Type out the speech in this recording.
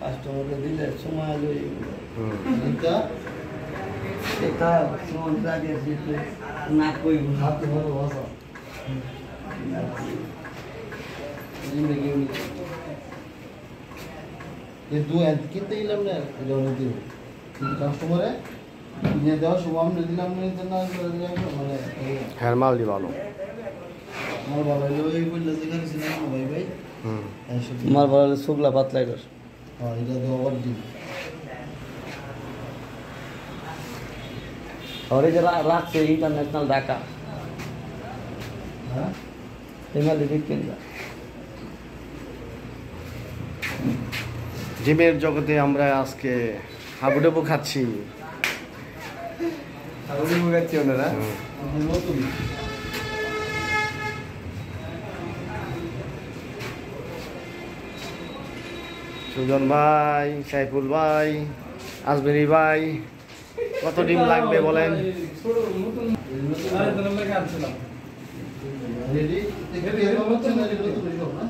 কাস্টমারকে দিলে সময় লই এটা সময় লাগে দিতে না কই হাত ধরে বসা ये दो एंड कितने इलम ने जोड़ने दी कस्टमर है ये दो शुभम ने दिला हमने इतना माने हेयर माल दिवालो माल वाला जो ये कोई लजगर से नहीं भाई भाई মার বলে শুকলা পাতলা কর हां এটা দো और दिन और ये रात से इंटरनेशनल ढाका हां हिमालय दिखते জিমের জগতে আমরা আজকে হাবুডুবু খাচ্ছি হাবুডুবু খাচ্ছি ওনারা নতুন সুজন ভাই সাইফুল ভাই আজমেরি ভাই কত ডিম লাগবে বলেন রেডি দেখে এরকম হচ্ছে না রেডি তো না